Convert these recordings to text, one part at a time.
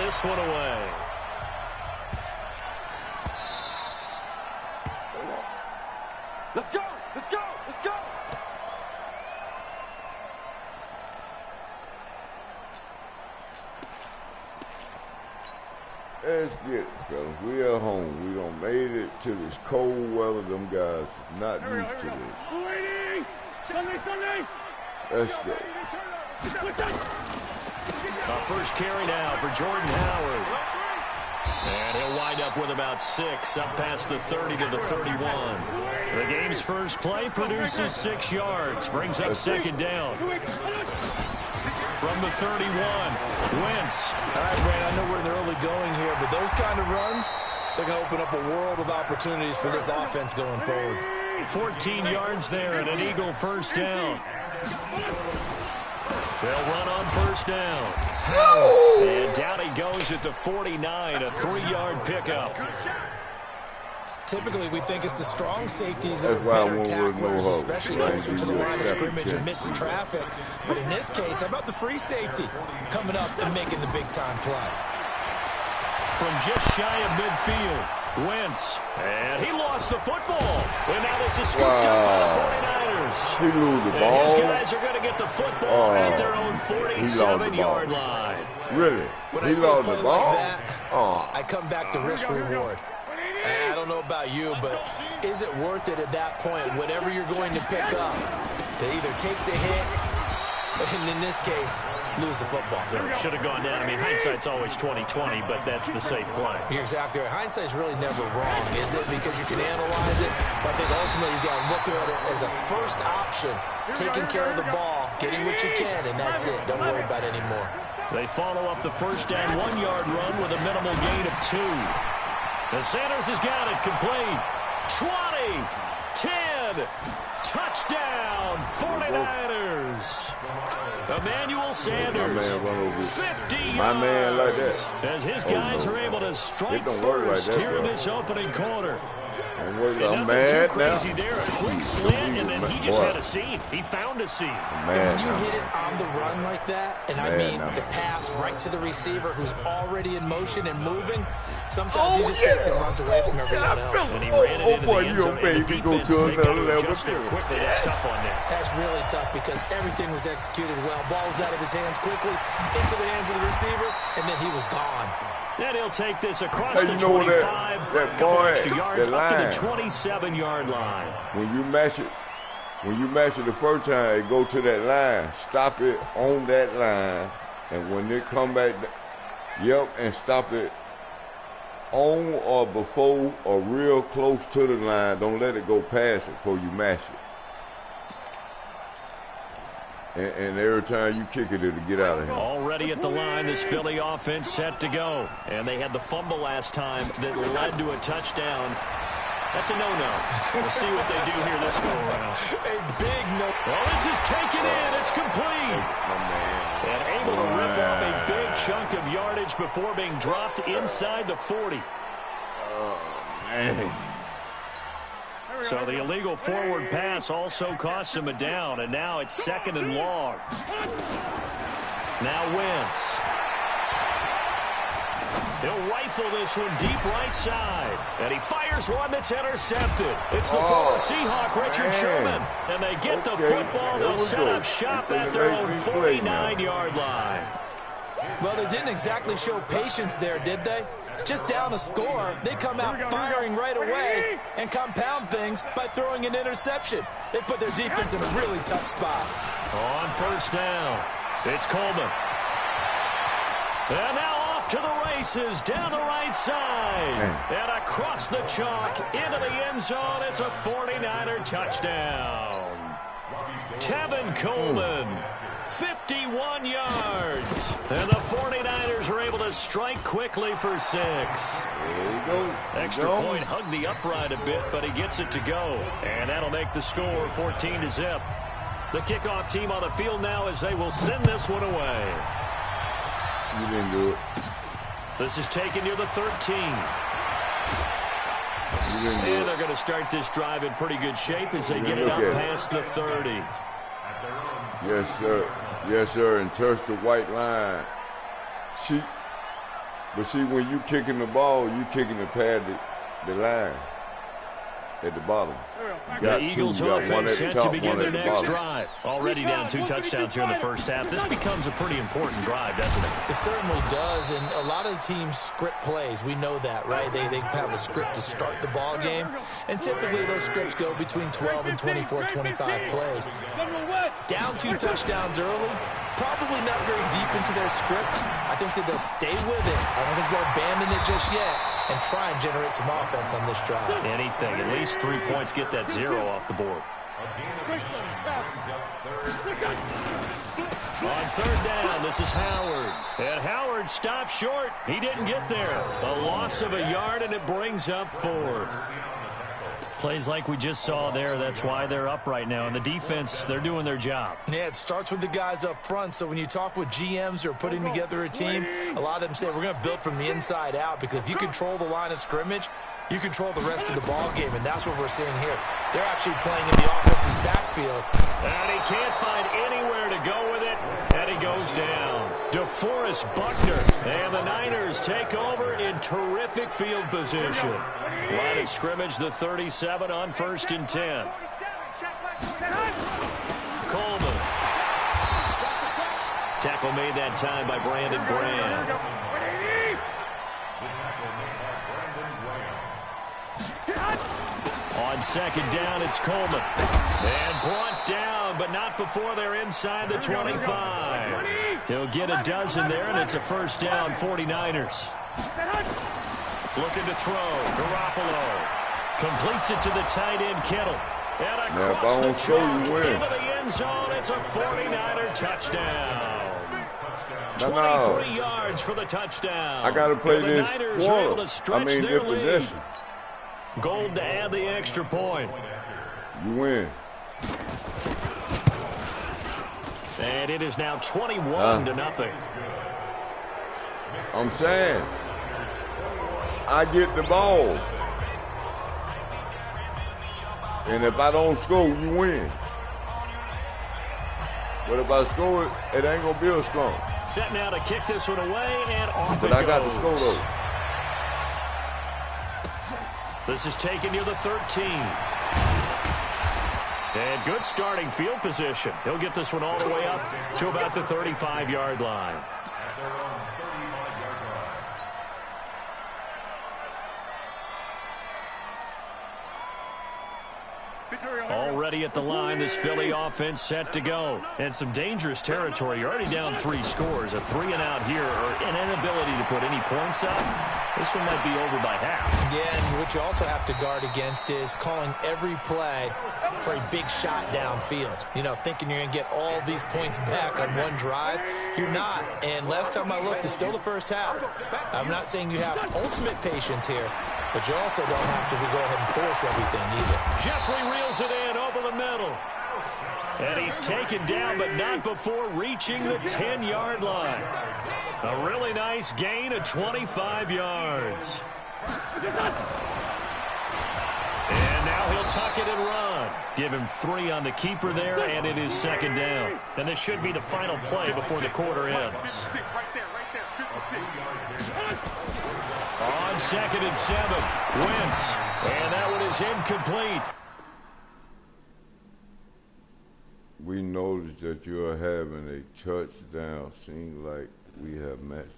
this one away. Let's go! Let's go! Let's go! Let's get it, fellas. We are home. We done made it to this cold weather. Them guys not used to this. Sunday. Let's go. Our first carry now for Jordan Howard. And he'll wind up with about 6, up past the 30 to the 31. The game's first play produces 6 yards, brings up second down. From the 31, Wentz. All right, Brandon, I know we're in the early going here, but those kind of runs, they're going to open up a world of opportunities for this offense going forward. 14 yards there and an Eagle first down. They'll run on first down. And down he goes at the 49, a 3-yard pickup. Typically, we think it's the strong safeties that are better tacklers, especially closer to the line of scrimmage amidst traffic. But in this case, how about the free safety coming up and making the big-time play? From just shy of midfield, Wentz. And he lost the football. And now this is scooped up by the 49ers. He lose the ball. And these guys are going to get the football at their own 47-yard line. Really? When I see a play like that, I come back to risk-reward. I don't know about you, but is it worth it at that point, whatever you're going to pick up, to either take the hit, and in this case, lose the football? Should have gone down. I mean, hindsight's always 20/20, but that's the safe play. You're exactly right. Hindsight's really never wrong, is it? Because you can analyze it, but I think ultimately you got to look at it as a first option, taking care of the ball, getting what you can, and that's it. Don't worry about it anymore. They follow up the first down 1-yard run with a minimal gain of 2. The Sanders has got it complete. 20, 10, touchdown, 49ers. Emmanuel Sanders, 50 yards. My man like that. As his guys are able to strike first here in this opening quarter. I'm mad crazy now. There, a quick slant, and then he just had a seam. He found a seam. When you hit it on the run like that, and I mean the pass right to the receiver who's already in motion and moving, sometimes he just takes and runs away from everyone else. And he ran it into the end zone. And the defense, they got to adjust it quickly. That's tough on there. That's really tough because everything was executed well. Ball was out of his hands quickly, into the hands of the receiver, and then he was gone. Then he'll take this across the 25, that boy, extra yards up to the 27-yard line. When you match it the first time, it go to that line. Stop it on that line, and when they come back, and stop it on or before or real close to the line. Don't let it go past it before you match it. And every time you kick it, it'll get out of here. Already at the line, this Philly offense set to go. And they had the fumble last time that led to a touchdown. That's a no-no. We'll see what they do here this go-around. A big no. Well, this is taken in. It's complete. And able to rip off a big chunk of yardage before being dropped inside the 40. Oh, man. So the illegal forward pass also cost him a down, and now it's 2nd and long. Now Wentz. He'll rifle this one deep right side, and he fires one that's intercepted. It's the former Seahawk, Richard Sherman, and they get the football. They'll set up shop at their own 49-yard line. Well, they didn't exactly show patience there, did they? Just down a score, they come out firing right away and compound things by throwing an interception. They put their defense in a really tough spot. On first down, it's Coleman. And now off to the races down the right side. And across the chalk into the end zone. It's a 49er touchdown. Tevin Coleman. 51 yards. And the 49ers are able to strike quickly for 6. There you go. Extra point hugged the upright a bit, but he gets it to go. And that'll make the score 14-0. The kickoff team on the field now as they will send this one away. You didn't do it. This is taken near the 13. And they're going to start this drive in pretty good shape as they get it up past the 30. Yes, sir. Yes, sir. And touch the white line. But see, when you kicking the ball, you kicking it past the line at the bottom. The Eagles offense set to begin their next drive. Already down 2 touchdowns here in the first half. This becomes a pretty important drive, doesn't it? It certainly does, and a lot of teams script plays. We know that, right? They have a script to start the ball game, and typically those scripts go between 12 and 24, 25 plays. Down 2 touchdowns early, probably not very deep into their script. I think that they'll stay with it. I don't think they'll abandon it just yet and try and generate some offense on this drive. Anything. At least 3 points, get that 0 off the board. On third down, this is Howard. And Howard stops short. He didn't get there. A loss of a yard, and it brings up 4th. Plays like we just saw there. That's why they're up right now. And the defense, they're doing their job. Yeah, it starts with the guys up front. So when you talk with GMs who are putting together a team, a lot of them say we're going to build from the inside out, because if you control the line of scrimmage, you control the rest of the ball game, and that's what we're seeing here. They're actually playing in the offense's backfield. And he can't find anywhere to go with it, and he goes down. DeForest Buckner, and the Niners take over in terrific field position. Line of scrimmage, the 37 on 1st and 10. Coleman. Tackle made that time by Brandon Graham. On second down, it's Coleman. And brought down, but not before they're inside the 25. He'll get a dozen there, and it's a first down, 49ers. Looking to throw. Garoppolo completes it to the tight end, Kittle. And across the chalk into the end zone. It's a 49er touchdown. 23 yards for the touchdown. I got to play this quarter. Their possession. lead. Gold to add the extra point. You win. And it is now 21-0. I'm saying, I get the ball. And if I don't score, you win. But if I score it, it ain't going to be a score. Set now to kick this one away, and off but it goes. But I got the score, though. This is taken near the 13. And good starting field position. He'll get this one all the way up to about the 35-yard line. Already at the line, this Philly offense set to go. And some dangerous territory. You're already down 3 scores. A 3-and-out here, or an inability to put any points up. This one might be over by half. Yeah, and what you also have to guard against is calling every play for a big shot downfield. You know, thinking you're going to get all these points back on one drive. You're not. And last time I looked, it's still the first half. I'm not saying you have ultimate patience here, but you also don't have to go ahead and force everything either. Jeffrey reels it in over the middle. And he's taken down, but not before reaching the 10-yard line. A really nice gain of 25 yards. And now he'll tuck it and run. Give him 3 on the keeper there, and it is second down. And this should be the final play before the quarter ends. On 2nd and 7, Wentz. And that one is incomplete. We noticed that you are having a touchdown. Seems like we have matched.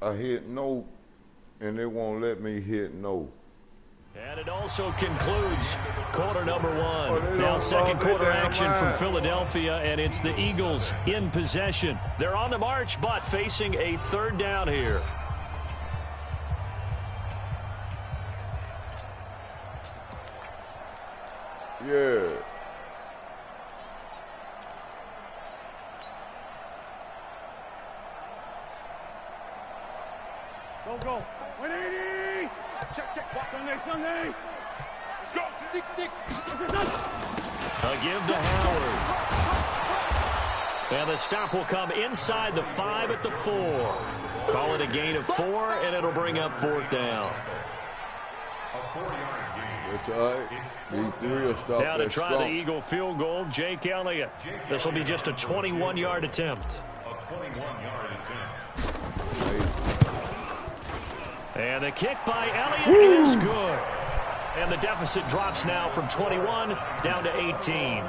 I hit no, and they won't let me hit no. And it also concludes quarter number 1. Now second quarter action from Philadelphia, and it's the Eagles in possession. They're on the march, but facing a third down here. Yeah. Go. 180. Check. Sunday. Let's go. 6-6. A give to Howard. And the stop will come inside the 5 at the 4. Call it a gain of 4, and it'll bring up 4th down. That's all right. These 3 will stop. Now to try the Eagle field goal, Jake Elliott. This will be just a 21-yard attempt. And the kick by Elliott is good. And the deficit drops now from 21 down to 18.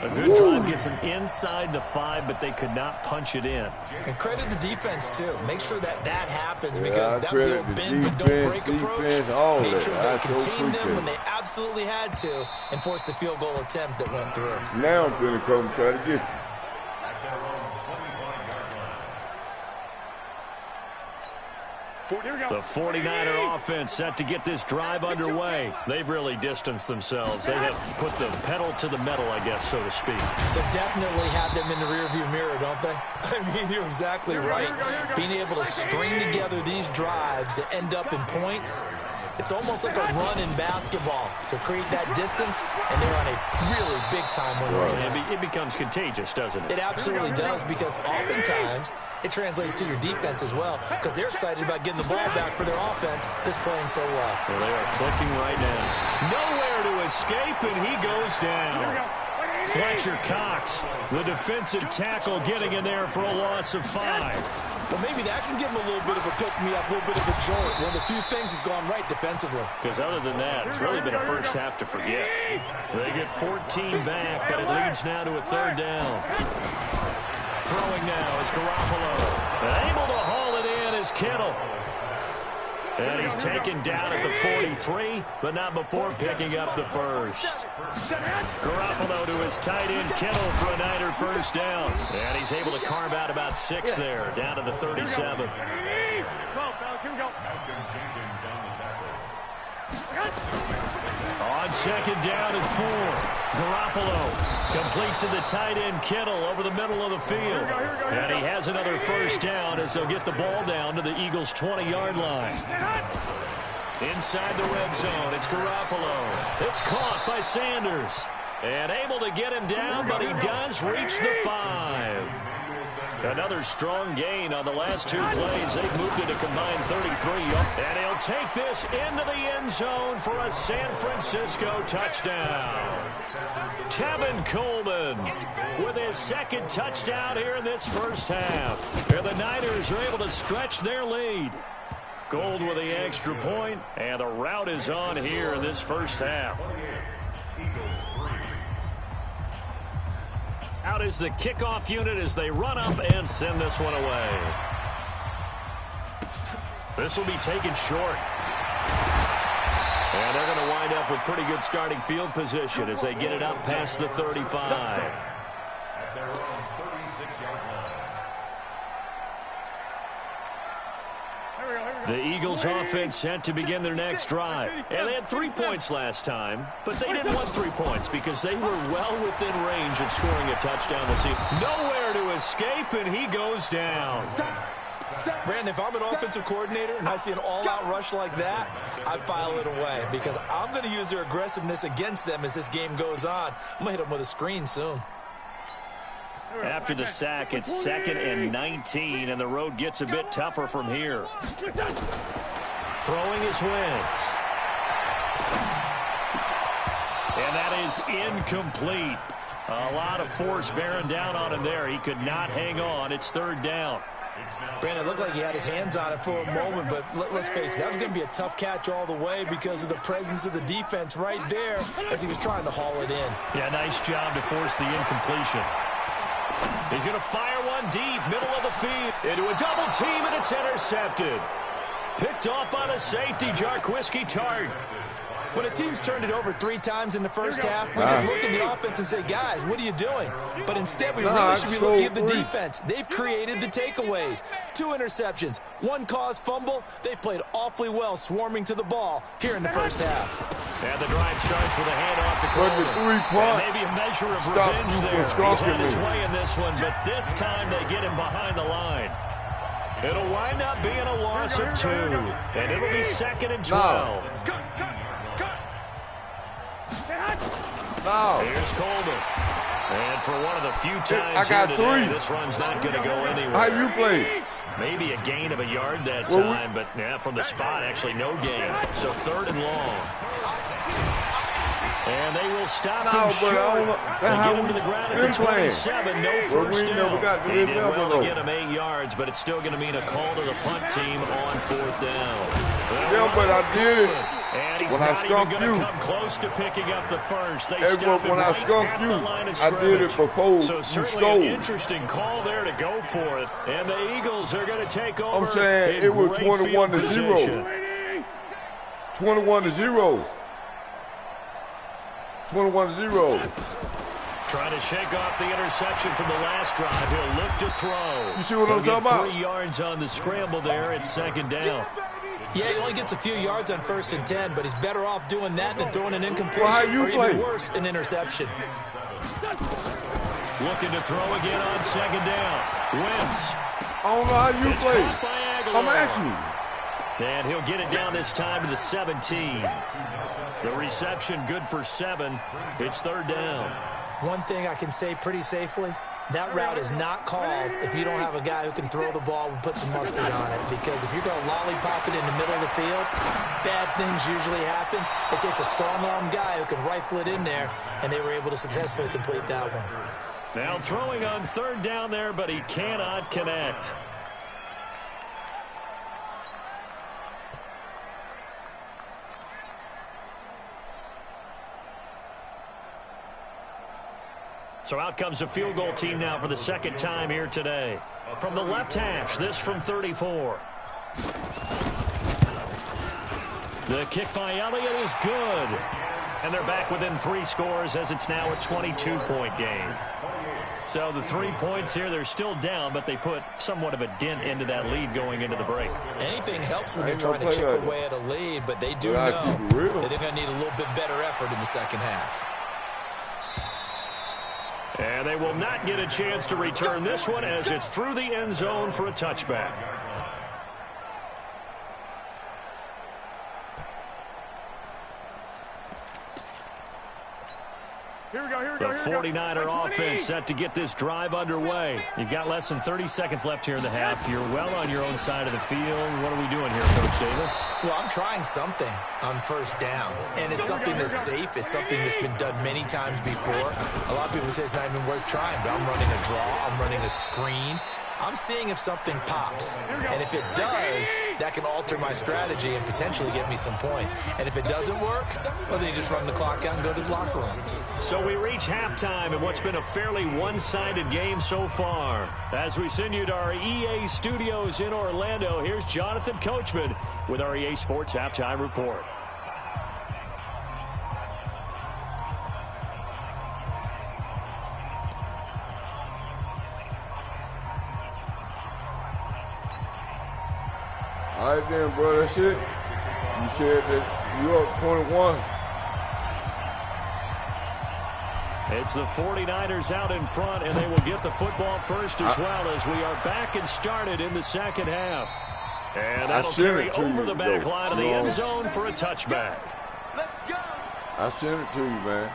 A good drive gets them inside the 5, but they could not punch it in. And credit the defense, too. Make sure that happens because that was the old bend but don't break approach. Made sure they contained them when they absolutely had to and forced the field goal attempt that went through. Now I'm going to come try to get you. The 49er offense set to get this drive underway. They've really distanced themselves. They have put the pedal to the metal, I guess, so to speak. So definitely have them in the rearview mirror, don't they? I mean, you're exactly right. Being able to string together these drives that end up in points, it's almost like a run in basketball to create that distance, and they're on a really big-time win right now. It becomes contagious, doesn't it? It absolutely does, because oftentimes it translates to your defense as well, because they're excited about getting the ball back for their offense that's playing so well. Well, they are clicking right now. Nowhere to escape, and he goes down. Fletcher Cox, the defensive tackle, getting in there for a loss of 5. Well, maybe that can give them a little bit of a pick-me-up, a little bit of a jolt. One of the few things has gone right defensively. Because other than that, it's really been a first half to forget. They get 14 back, but it leads now to a 3rd down. Throwing now is Garoppolo. Able to haul it in is Kittle. And he's taken down at the 43, but not before picking up the first. Garoppolo to his tight end, Kittle, for a Niner first down. And he's able to carve out about 6 there, down to the 37. On 2nd down and 4. Garoppolo complete to the tight end, Kittle, over the middle of the field. And he has another first down as they'll get the ball down to the Eagles' 20-yard line. Inside the red zone, it's Garoppolo. It's caught by Sanders. And able to get him down, but he does reach the 5. Another strong gain on the last 2 plays. They've moved it a combined 33. And he'll take this into the end zone for a San Francisco touchdown. Tevin Coleman with his 2nd touchdown here in this first half. And the Niners are able to stretch their lead. Gold with the extra point, and the route is on here in this first half. Out is the kickoff unit as they run up and send this one away. This will be taken short. And they're going to wind up with pretty good starting field position as they get it up past the 35. The Eagles offense set to begin their next drive. And they had 3 points last time, but they didn't want 3 points because they were well within range of scoring a touchdown this evening. Nowhere to escape, and he goes down. Brandon, if I'm an offensive coordinator and I see an all-out rush like that, I file it away because I'm going to use their aggressiveness against them as this game goes on. I'm going to hit them with a screen soon. After the sack, it's 2nd and 19, and the road gets a bit tougher from here. Throwing is Wentz. And that is incomplete. A lot of force bearing down on him there. He could not hang on. It's 3rd down. Brandon, it looked like he had his hands on it for a moment, but let's face it, that was going to be a tough catch all the way because of the presence of the defense right there as he was trying to haul it in. Yeah, nice job to force the incompletion. He's going to fire one deep, middle of the field, into a double team, and it's intercepted. Picked off by the safety, Jarquiski Tart. When a team's turned it over 3 times in the first half, we just look at the offense and say, guys, what are you doing? But instead, we really should be looking at the defense. They've created the takeaways. 2 interceptions, 1 caused fumble. They played awfully well swarming to the ball here in the first half. And the drive starts with a handoff to Coleman. Maybe a measure of revenge there. He's had his way in this one, but this time they get him behind the line. It'll wind up being a loss of 2, and it'll be 2nd and 12. No. Here's Coleman. And for one of the few times I got here today, 3. this run's not going to go anywhere. How you play? Maybe a gain of a yard that time, but yeah, from the spot, actually no gain. So 3rd and long. And they will stop him short. They get him to the ground at the 27. No first down. He did well to get him 8 yards, but it's still going to mean a call to the punt team on 4th down. Yeah, but I did it. And he's not even going to come close to picking up the first. They stop him when I right skunked at you, the line of I did it before so you certainly stole. an interesting call there to go for it. And the Eagles are going to take over. I'm saying it was 21-0. 21-0. 21-0. Trying to shake off the interception from the last drive. He'll look to throw. You see what I'm talking about? 3 yards on the scramble there. It's 2nd down. Yeah, he only gets a few yards on 1st and 10, but he's better off doing that than throwing an incompletion or even worse, an interception. Looking to throw again on 2nd down. Wentz. I don't know how you play. I'm asking you. And he'll get it down this time to the 17. The reception good for 7. It's 3rd down. One thing I can say pretty safely, that route is not called if you don't have a guy who can throw the ball and put some mustard on it. Because if you're going to lollipop it in the middle of the field, bad things usually happen. It takes a strong-arm guy who can rifle it in there, and they were able to successfully complete that one. Now throwing on 3rd down there, but he cannot connect. So out comes a field goal team now for the 2nd time here today. From the left hash, this from 34. The kick by Elliott is good. And they're back within 3 scores as it's now a 22-point game. So the 3 points here, they're still down, but they put somewhat of a dent into that lead going into the break. Anything helps when you're trying to chip away at a lead, but they do know that they're going to need a little bit better effort in the 2nd half. And they will not get a chance to return this one as it's through the end zone for a touchback. The 49er offense set to get this drive underway. You've got less than 30 seconds left here in the half. You're well on your own side of the field. What are we doing here, Coach Davis? Well, I'm trying something on 1st down. And it's something that's safe. It's something that's been done many times before. A lot of people say it's not even worth trying, but I'm running a draw. I'm running a screen. I'm seeing if something pops. And if it does, that can alter my strategy and potentially get me some points. And if it doesn't work, well, then you just run the clock out and go to the locker room. So we reach halftime in what's been a fairly one-sided game so far. As we send you to our EA studios in Orlando, here's Jonathan Coachman with our EA Sports Halftime Report. All right then, bro, that's it. You said that you up 21. It's the 49ers out in front, and they will get the football first as well as we are back and started in the 2nd half. And that'll carry over the back line of the end zone for a touchback. Let's go. I sent it to you, man.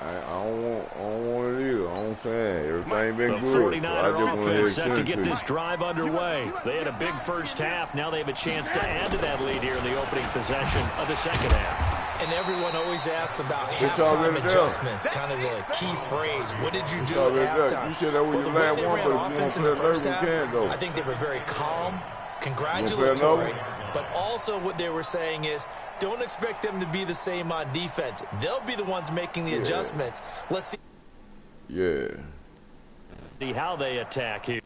I don't want it either. I'm saying everything been the good. The 49er offense set to get this drive underway. They had a big first half. Now they have a chance to add to that lead here in the opening possession of the 2nd half. And everyone always asks about halftime adjustments, kind of the key phrase. What did you do at halftime? You said that was your last one, but offense in the first half, I think they were very calm, congratulatory, but also what they were saying is, don't expect them to be the same on defense. They'll be the ones making the adjustments. Let's see. Yeah. See how they attack here.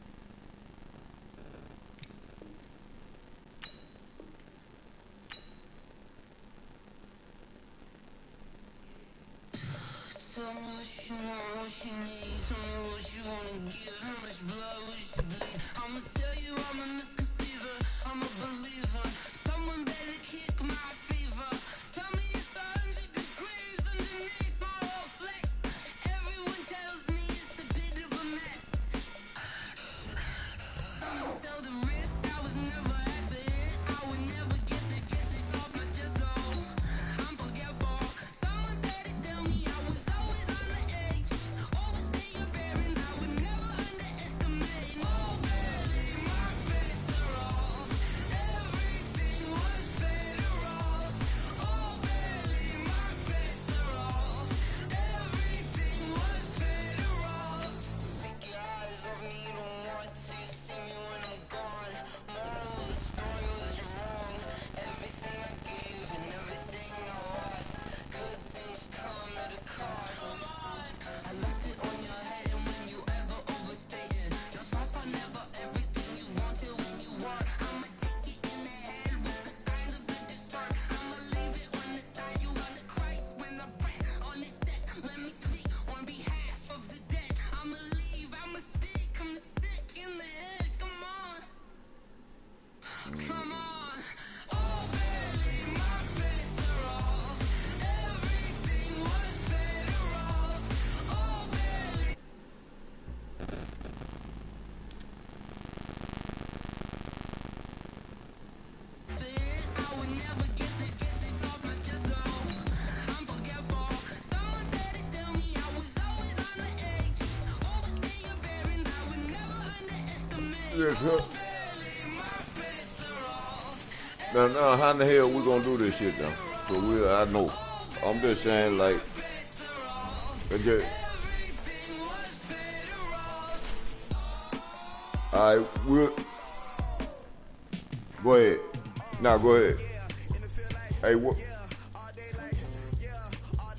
Yes, sir. Now, how in the hell we gonna do this shit now? So I know. I'm just saying, like, all right, go ahead. Now, go ahead. Hey, what?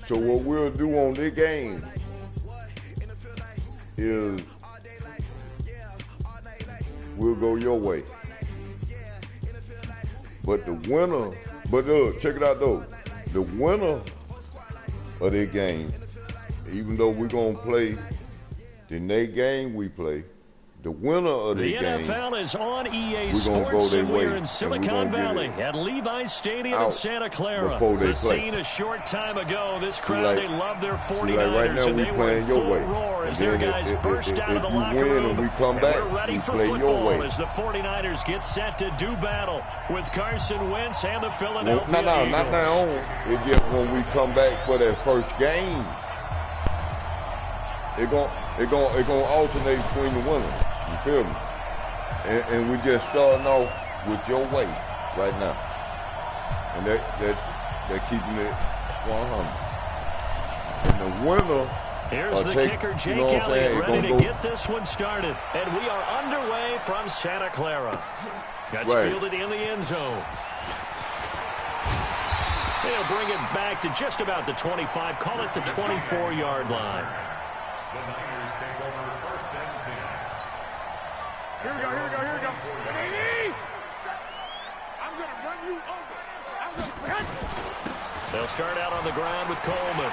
So what we'll do on this game is we'll go your way. But the winner, check it out though. The winner of this game, even though we're gonna play the next game we play, the winner of the game, NFL is on EA Sports, and we're in Silicon Valley at Levi's Stadium in Santa Clara. The scene a short time ago. This crowd, they love their 49ers, right now, and they were in full roar as their guys burst out of the locker room. And we come back, we're ready for football as the 49ers get set to do battle with Carson Wentz and the Philadelphia Eagles. Not now. It's just when we come back for that first game, it's gonna alternate between the winners. You feel me? And we just starting off with your way right now. And they're keeping it 100. And the winner, here's the kicker, Jake Elliott, ready to get this one started. And we are underway from Santa Clara. That's fielded in the end zone. They'll bring it back to just about the 25, call it the 24-yard line. Here we go. I'm going to run you over. They'll start out on the ground with Coleman.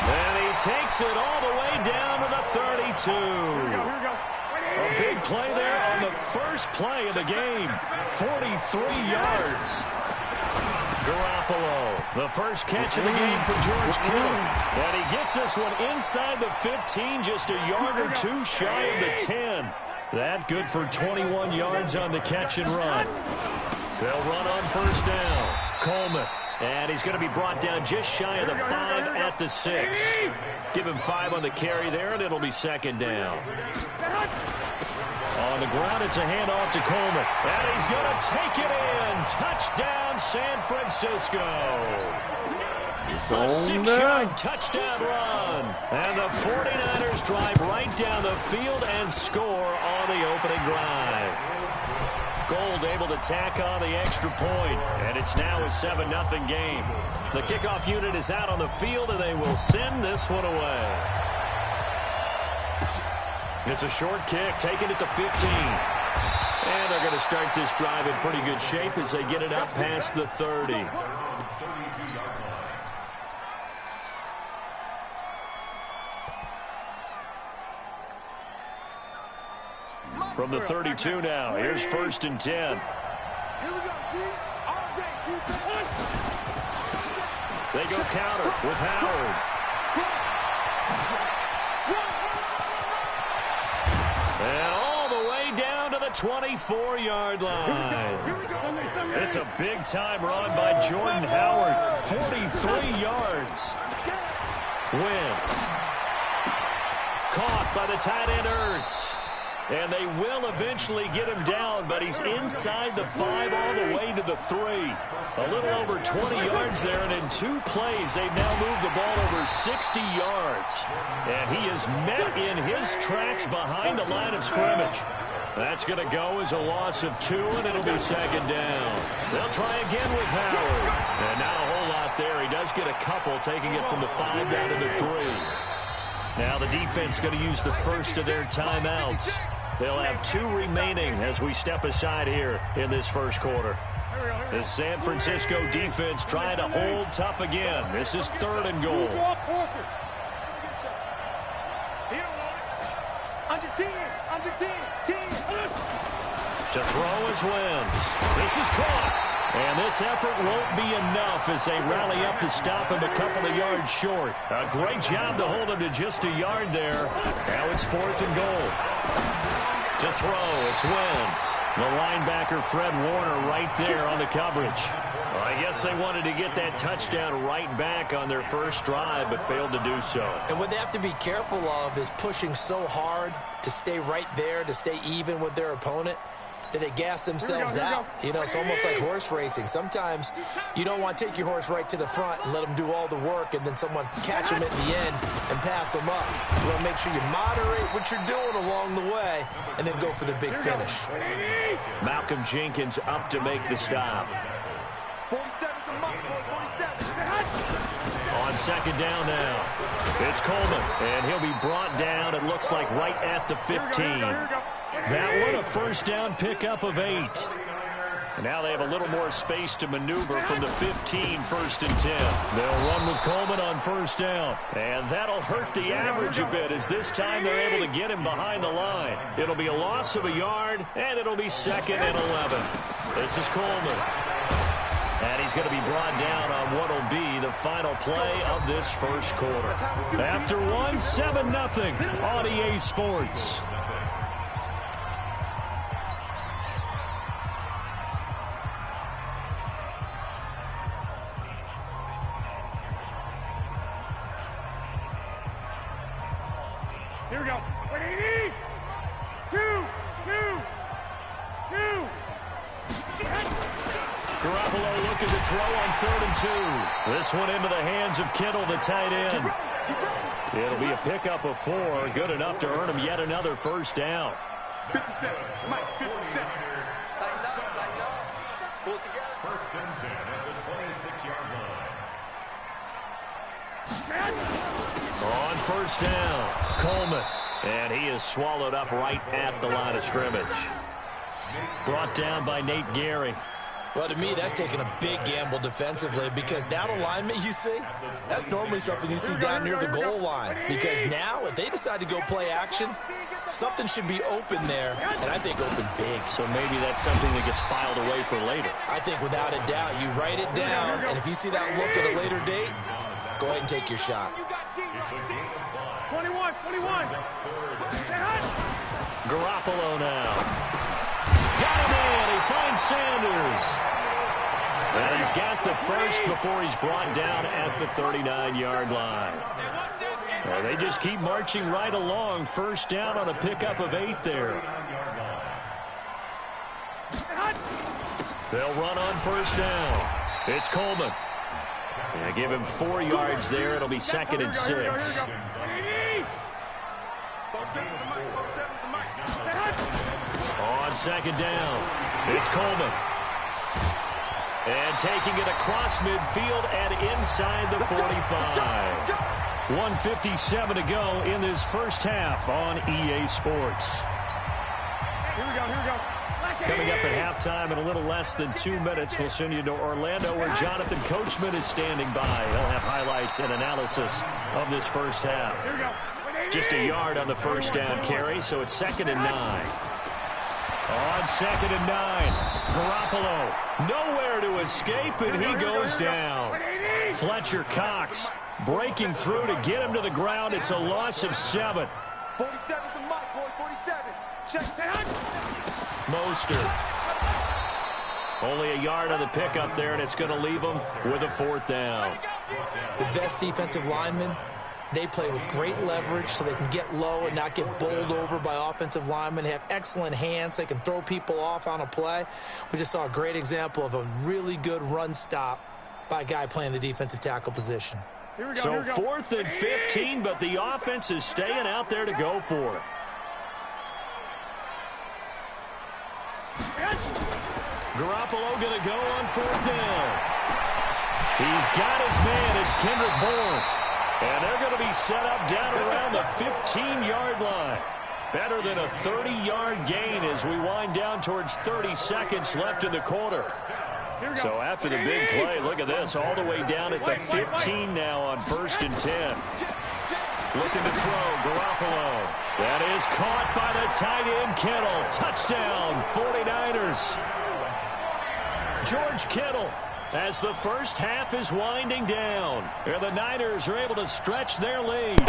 And he takes it all the way down to the 32. Here we go. A big play there on the first play of the game. 43 yards. Garoppolo, the first catch of the game for George Kittle. And he gets this one inside the 15, just a yard or two shy of the 10. That good for 21 yards on the catch and run. They'll run on first down. Coleman. And he's going to be brought down just shy of the 5 at the 6. Give him 5 on the carry there, and it'll be second down. On the ground, it's a handoff to Coleman. And he's going to take it in. Touchdown, San Francisco. A 6-yard touchdown run. And the 49ers drive right down the field and score on the opening drive. Gold able to tack on the extra point, and it's now a 7-0 game. The kickoff unit is out on the field, and they will send this one away. It's a short kick, taken at the 15. And they're going to start this drive in pretty good shape as they get it up past the 30. From the 32 now, here's 1st and 10. Here we go, D. All day, defense. They go counter with Howard. And all the way down to the 24-yard line. It's a big-time run by Jordan Howard. 43 yards. Wentz. Caught by the tight end Ertz. And they will eventually get him down, but he's inside the 5 all the way to the 3. A little over 20 yards there, and in 2 plays, they've now moved the ball over 60 yards. And he is met in his tracks behind the line of scrimmage. That's going to go as a loss of 2, and it'll be second down. They'll try again with Howard. And not a whole lot there. He does get a couple, taking it from the 5 down to the 3. Now the defense going to use the first of their timeouts. They'll have 2 remaining as we step aside here in this first quarter. The San Francisco defense trying to hold tough again. This is 3rd and goal. Under 10. To throw is Wentz. This is caught. And this effort won't be enough as they rally up to stop him a couple of yards short. A great job to hold him to just a yard there. Now it's 4th and goal. To throw, it's Wentz. The linebacker, Fred Warner, right there on the coverage. Well, I guess they wanted to get that touchdown right back on their first drive, but failed to do so. And what they have to be careful of is pushing so hard to stay right there, to stay even with their opponent, that they gas themselves out. You know, it's almost like horse racing. Sometimes you don't want to take your horse right to the front and let them do all the work, and then someone catch them at the end and pass them up. You want to make sure you moderate what you're doing along the way and then go for the big finish. Malcolm Jenkins up to make the stop. 47's a must, boy, 47. On second down now, it's Coleman, and he'll be brought down, it looks like, right at the 15. That one, a first down pickup of 8. And now they have a little more space to maneuver from the 15, first and 10. They'll run with Coleman on first down. And that'll hurt the average a bit, as this time they're able to get him behind the line. It'll be a loss of a yard, and it'll be second and 11. This is Coleman. And he's going to be brought down on what will be the final play of this first quarter. After one, 7-0 on EA Sports. Here we go. 180. 2. Garoppolo looking to throw on 3rd and 2. This one into the hands of Kittle, the tight end. It'll be a pickup of 4, good enough to earn him yet another first down. 57. Mike, 57. Lighten up. Pull it together. First and 10 at the 26-yard line. On first down, Coleman. And he is swallowed up right at the line of scrimmage. Brought down by Nate Gary. Well, to me, that's taking a big gamble defensively, because that alignment you see, that's normally something you see down near the goal line. Because now, if they decide to go play action, something should be open there, and I think open big. So maybe that's something that gets filed away for later. I think without a doubt, you write it down, and if you see that look at a later date, go ahead and take your shot. 21. Garoppolo now. Got him in. He finds Sanders. And he's got the first before he's brought down at the 39-yard line. Well, they just keep marching right along. First down on a pickup of 8 there. They'll run on first down. It's Coleman. They give him 4 yards there. It'll be second and 6. On second down, it's Coleman. And taking it across midfield and inside the 45. 1:57 to go in this first half on EA Sports. Here we go. Coming up at halftime in a little less than 2 minutes, we'll send you to Orlando, where Jonathan Coachman is standing by. He'll have highlights and analysis of this first half. Just a yard on the first down carry, so it's second and 9. On second and 9, Garoppolo nowhere to escape, and he goes down. Fletcher Cox breaking through to get him to the ground. It's a loss of 7. 47's the mark, boy, 47. Check. Mostert. Only a yard on the pickup there, and it's going to leave him with a 4th down. The best defensive linemen, they play with great leverage so they can get low and not get bowled over by offensive linemen. They have excellent hands. They can throw people off on a play. We just saw a great example of a really good run stop by a guy playing the defensive tackle position. So 4th and 15, but the offense is staying out there to go for it. Garoppolo going to go on 4th down. He's got his man. It's Kendrick Bourne. And they're going to be set up down around the 15-yard line. Better than a 30-yard gain as we wind down towards 30 seconds left in the quarter. So after the big play, look at this, all the way down at the 15 now on 1st and 10. Looking to throw, Garoppolo. That is caught by the tight end, Kittle. Touchdown, 49ers. George Kittle as the first half is winding down. And the Niners are able to stretch their lead.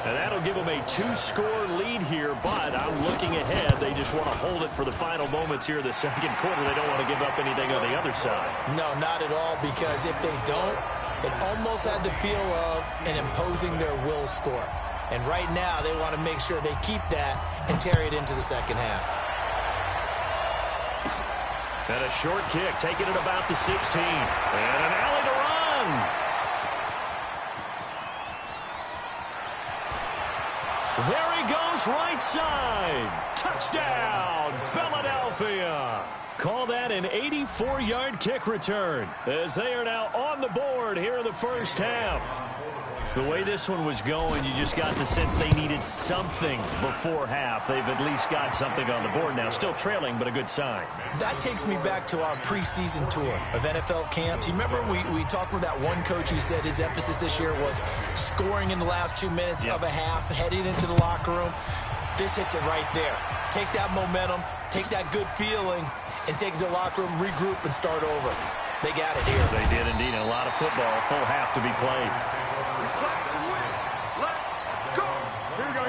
And that'll give them a 2-score lead here, but I'm looking ahead. They just want to hold it for the final moments here in the second quarter. They don't want to give up anything on the other side. No, not at all, because if they don't, it almost had the feel of an imposing their will score. And right now, they want to make sure they keep that and carry it into the second half. And a short kick, taking it about the 16. And an alley to run. There he goes, right side. Touchdown, Philadelphia. Call that an 84-yard kick return, as they are now on the board here in the first half. The way this one was going, you just got the sense they needed something before half. They've at least got something on the board now. Still trailing, but a good sign. That takes me back to our preseason tour of NFL camps. You remember we talked with that one coach who said his emphasis this year was scoring in the last 2 minutes of a half, heading into the locker room. This hits it right there. Take that momentum, take that good feeling, and take it to the locker room, regroup, and start over. They got it here. They did indeed. A lot of football, full half to be played.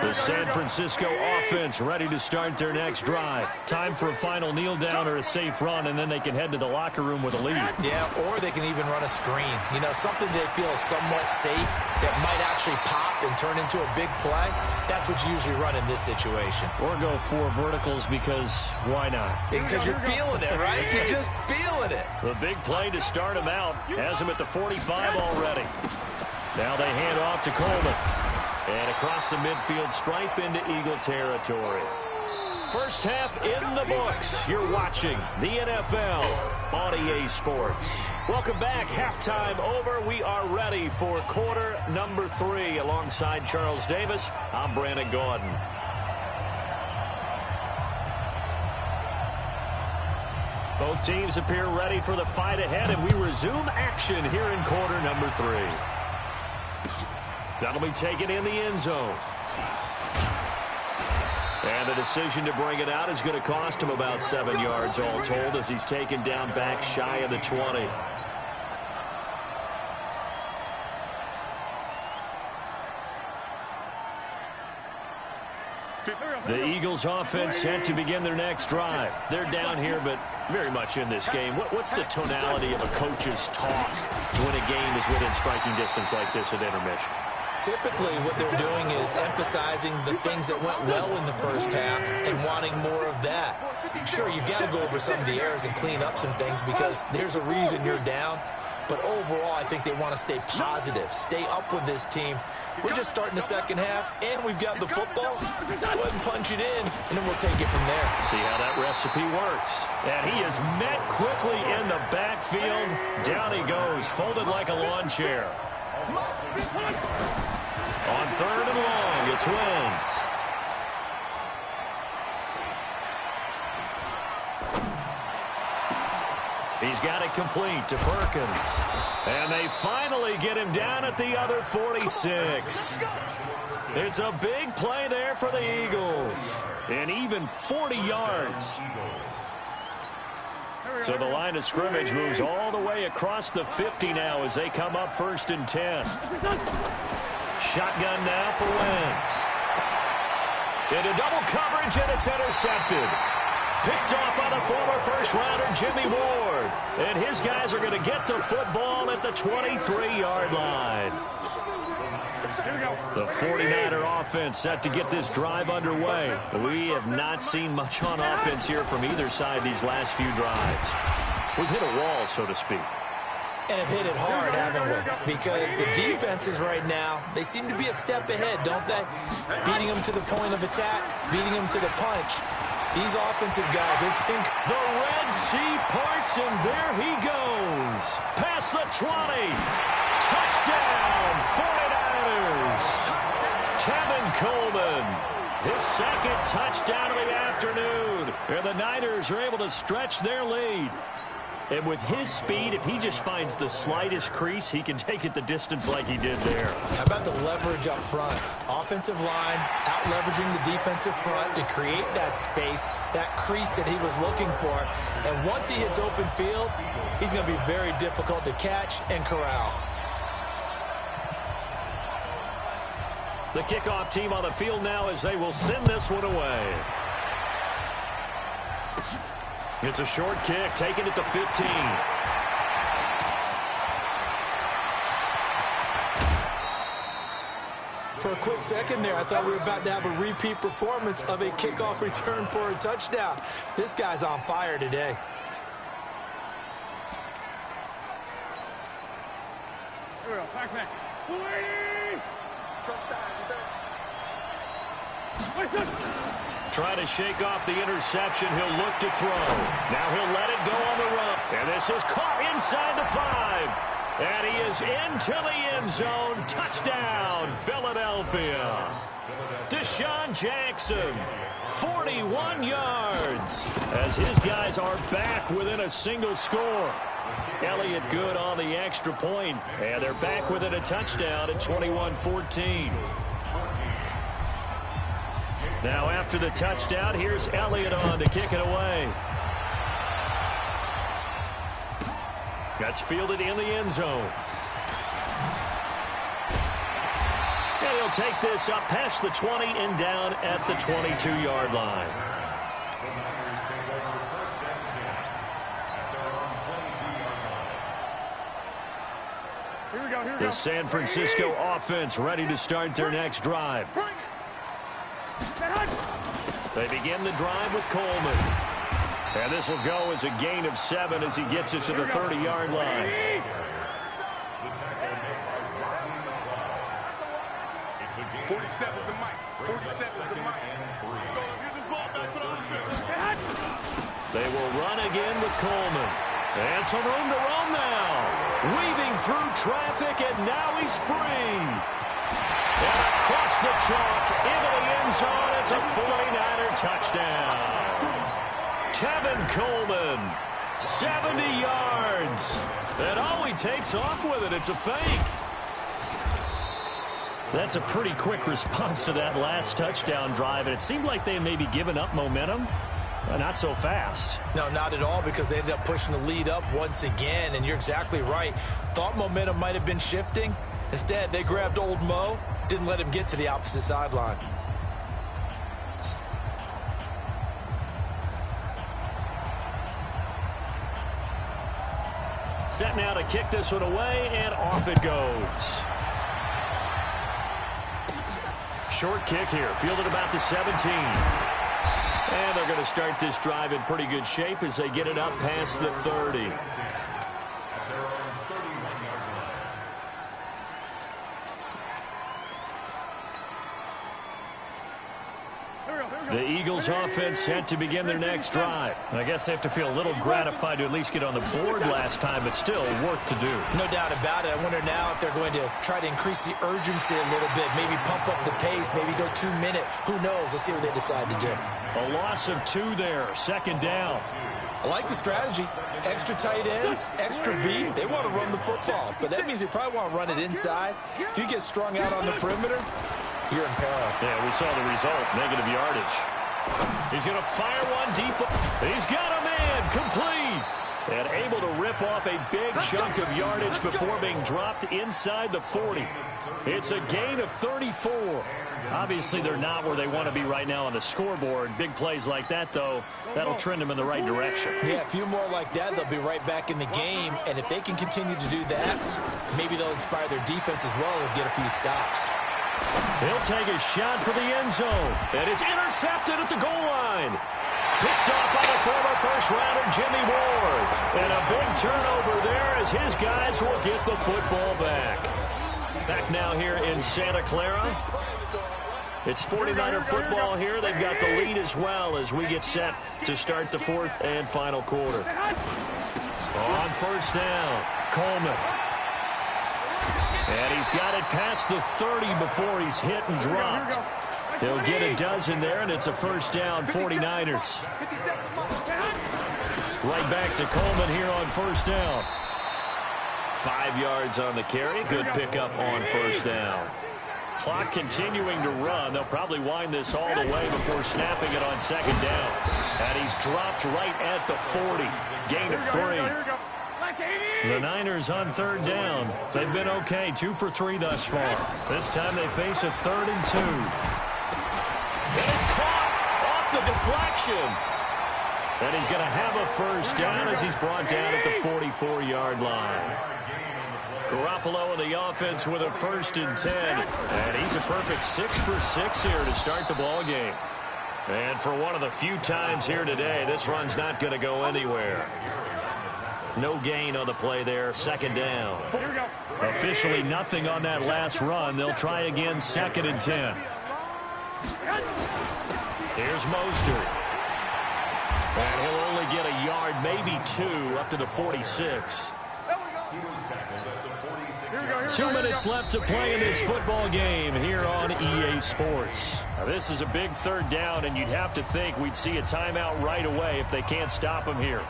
The San Francisco offense ready to start their next drive. Time for a final kneel down or a safe run, and then they can head to the locker room with a lead. Yeah, or they can even run a screen. You know, something they feel is somewhat safe that might actually pop and turn into a big play. That's what you usually run in this situation. Or go 4 verticals, because why not? Because you're feeling it, right? You're just feeling it. The big play to start him out has him at the 45 already. Now they hand off to Coleman. And across the midfield stripe into Eagle territory. First half in the books. You're watching the NFL on EA Sports. Welcome back. Halftime over. We are ready for quarter number 3. Alongside Charles Davis, I'm Brandon Gordon. Both teams appear ready for the fight ahead, and we resume action here in quarter number 3. That'll be taken in the end zone. And the decision to bring it out is going to cost him about 7 yards all told, as he's taken down back shy of the 20. The Eagles offense set to begin their next drive. They're down here, but very much in this game. What's the tonality of a coach's talk when a game is within striking distance like this at intermission? Typically, what they're doing is emphasizing the things that went well in the first half and wanting more of that. Sure, you've got to go over some of the errors and clean up some things because there's a reason you're down. But overall, I think they want to stay positive, stay up with this team. We're just starting the second half, and we've got the football. Let's go ahead and punch it in, and then we'll take it from there. See how that recipe works. And he is met quickly in the backfield. Down he goes, folded like a lawn chair. On 3rd and long, it's Wentz. He's got it complete to Perkins. And they finally get him down at the other 46. It's a big play there for the Eagles. And even 40 yards. So the line of scrimmage moves all the way across the 50 now as they come up 1st and 10. Shotgun now for Wentz. Into double coverage, and it's intercepted. Picked off by the former first-rounder Jimmy Ward. And his guys are going to get the football at the 23-yard line. The 49er offense set to get this drive underway. We have not seen much on offense here from either side these last few drives. We've hit a wall, so to speak. And have hit it hard, haven't we? Because the defenses right now, they seem to be a step ahead, don't they? Beating them to the point of attack, beating them to the punch. These offensive guys are thinking. The Red Sea parts, and there he goes. Past the 20. Touchdown, 49ers. Tevin Coleman. His second touchdown of the afternoon. And the Niners are able to stretch their lead. And with his speed, if he just finds the slightest crease, he can take it the distance like he did there. How about the leverage up front? Offensive line out-leveraging the defensive front to create that space, that crease that he was looking for. And once he hits open field, he's going to be very difficult to catch and corral. The kickoff team on the field now as they will send this one away. It's a short kick, taking it to 15. For a quick second there, I thought we were about to have a repeat performance of a kickoff return for a touchdown. This guy's on fire today. Here we go. Back. 280. Touchdown, defense. Trying to shake off the interception. He'll look to throw. Now he'll let it go on the run. And this is caught inside the 5. And he is into the end zone. Touchdown, Philadelphia. Deshaun Jackson, 41 yards. As his guys are back within a single score. Elliott good on the extra point. And they're back within a touchdown at 21-14. Now after the touchdown, here's Elliott on to kick it away. That's fielded in the end zone. And he'll take this up past the 20 and down at the 22-yard line. Here we go. The San Francisco offense ready to start their next drive. They begin the drive with Coleman. And this will go as a gain of 7 as he gets it to the 30-yard line. 47's the mic. 47's the mic. Let's go. Let's get this ball back for the offense. They will run again with Coleman. And some room to run now. Weaving through traffic, and now he's free. And across the chalk into the end zone. It's a 49er touchdown. Tevin Coleman, 70 yards. And oh, he takes off with it. It's a fake. That's a pretty quick response to that last touchdown drive. And it seemed like they had maybe given up momentum. Not so fast. No, not at all, because they ended up pushing the lead up once again. And you're exactly right. Thought momentum might have been shifting. Instead, they grabbed old Mo, didn't let him get to the opposite sideline. Set now to kick this one away, and off it goes. Short kick here, fielded about the 17. And they're going to start this drive in pretty good shape as they get it up past the 30. The Eagles offense set to begin their next drive. I guess they have to feel a little gratified to at least get on the board last time, but still work to do. No doubt about it. I wonder now if they're going to try to increase the urgency a little bit, maybe pump up the pace, maybe go 2-minute. Who knows? Let's see what they decide to do. A loss of 2 there, second down. I like the strategy. Extra tight ends, extra beef. They want to run the football, but that means they probably want to run it inside. If you get strung out on the perimeter, you're in peril. Yeah, we saw the result, negative yardage. He's going to fire one deep. He's got a man, complete. And able to rip off a big chunk of yardage before being dropped inside the 40. It's a gain of 34. Obviously, they're not where they want to be right now on the scoreboard. Big plays like that, though, that'll trend them in the right direction. Yeah, a few more like that, they'll be right back in the game. And if they can continue to do that, maybe they'll inspire their defense as well and get a few stops. He'll take a shot for the end zone. And it's intercepted at the goal line. Picked off by the former first-rounder Jimmy Ward. And a big turnover there as his guys will get the football back. Back now here in Santa Clara. It's 49er football here. They've got the lead as well as we get set to start the fourth and final quarter. On first down, Coleman. And he's got it past the 30 before he's hit and dropped. He'll get a dozen there, and it's a first down, 49ers. Right back to Coleman here on first down. 5 yards on the carry. Good pickup on first down. Clock continuing to run. They'll probably wind this all the way before snapping it on second down. And he's dropped right at the 40. Gain of 3. The Niners on third down. They've been okay. 2 for 3 thus far. This time they face a 3rd and 2. And it's caught off the deflection. And he's going to have a first down as he's brought down at the 44-yard line. Garoppolo in the offense with a 1st and 10. And he's a perfect 6 for 6 here to start the ball game. And for one of the few times here today, this run's not going to go anywhere. No gain on the play there. 2nd down. Officially nothing on that last run. They'll try again 2nd and 10. Here's Mostert. And he'll only get a yard, maybe 2, up to the 46. 2 minutes left to play in this football game here on EA Sports. Now, this is a big 3rd down, and you'd have to think we'd see a timeout right away if they can't stop him here.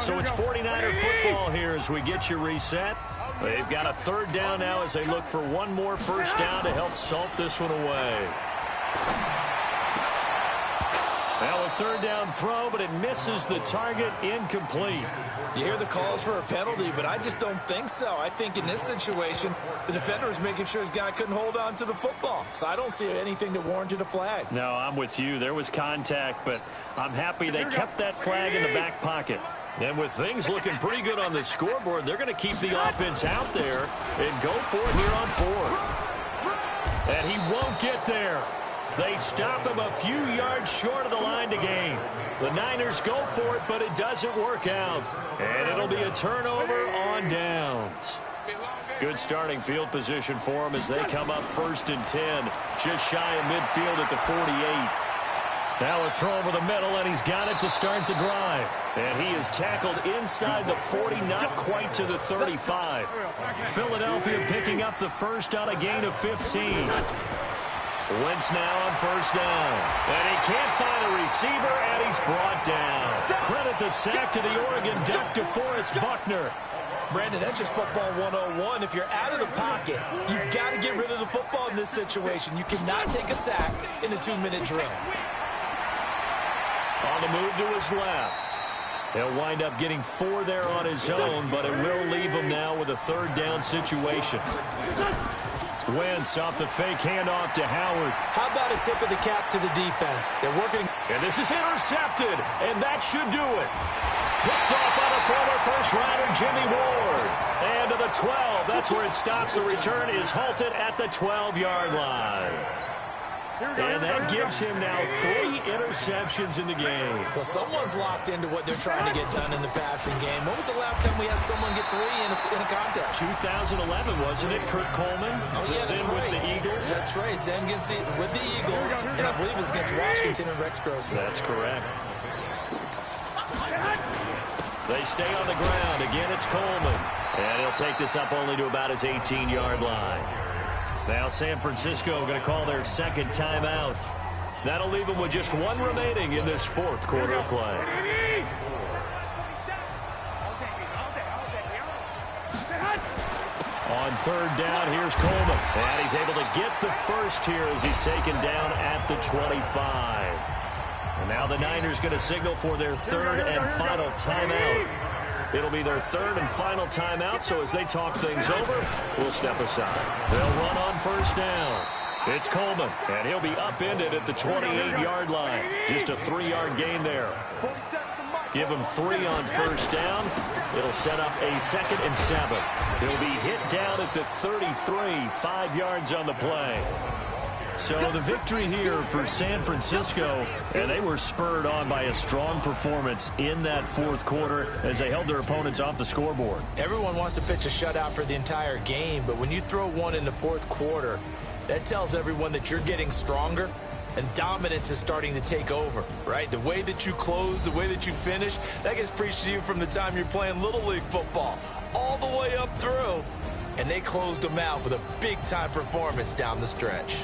So it's 49er football here as we get you reset. They've got a 3rd down now as they look for one more first down to help salt this one away. Now a 3rd down throw, but it misses the target. Incomplete. You hear the calls for a penalty, but I just don't think so. I think in this situation, the defender was making sure his guy couldn't hold on to the football. So I don't see anything that warranted a flag. No, I'm with you. There was contact, but I'm happy they kept that flag in the back pocket. And with things looking pretty good on the scoreboard, they're going to keep the offense out there and go for it here on 4th. And he won't get there. They stop him a few yards short of the line to gain. The Niners go for it, but it doesn't work out. And it'll be a turnover on downs. Good starting field position for them as they come up 1st and 10. Just shy of midfield at the 48. Now a throw over the middle, and he's got it to start the drive. And he is tackled inside the 40, not quite to the 35. Philadelphia picking up the first on a gain of 15. Wentz now on first down. And he can't find a receiver, and he's brought down. Credit the sack to the Oregon Duck, DeForest Buckner. Brandon, that's just football 101. If you're out of the pocket, you've got to get rid of the football in this situation. You cannot take a sack in a 2-minute drill. On the move to his left. He'll wind up getting 4 there on his own, but it will leave him now with a 3rd down situation. Wentz off the fake handoff to Howard. How about a tip of the cap to the defense? They're working. And this is intercepted, and that should do it. Picked off by the former first-rounder Jimmy Ward. And to the 12. That's where it stops. The return is halted at the 12-yard line. And that gives him now 3 interceptions in the game. Well, someone's locked into what they're trying to get done in the passing game. When was the last time we had someone get 3 in a contest? 2011, wasn't it? Kurt Coleman. Oh, yeah, that's then right. With the Eagles. That's right. Then with the Eagles, and I believe it's against Washington and Rex Grossman. That's correct. They stay on the ground. Again, it's Coleman. And he'll take this up only to about his 18-yard line. Now San Francisco going to call their 2nd timeout. That'll leave them with just 1 remaining in this 4th quarter of play. On 3rd down, here's Coleman. And he's able to get the first here as he's taken down at the 25. And now the Niners going to signal for their 3rd and final timeout. It'll be their 3rd and final timeout, so as they talk things over, we'll step aside. They'll run on first down. It's Coleman, and he'll be upended at the 28-yard line. Just a 3-yard gain there. Give him 3 on first down. It'll set up a 2nd and 7. He'll be hit down at the 33, 5 yards on the play. So the victory here for San Francisco, and they were spurred on by a strong performance in that 4th quarter as they held their opponents off the scoreboard. Everyone wants to pitch a shutout for the entire game, but when you throw one in the 4th quarter, that tells everyone that you're getting stronger and dominance is starting to take over, right? The way that you close, the way that you finish, that gets preached to you from the time you're playing Little League football all the way up through, and they closed them out with a big-time performance down the stretch.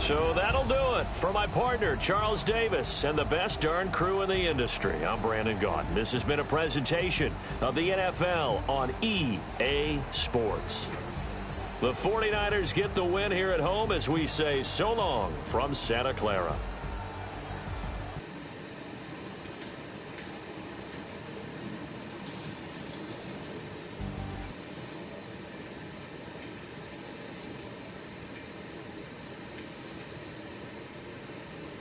So that'll do it. For my partner, Charles Davis, and the best darn crew in the industry, I'm Brandon Gaudin. This has been a presentation of the NFL on EA Sports. The 49ers get the win here at home as we say so long from Santa Clara.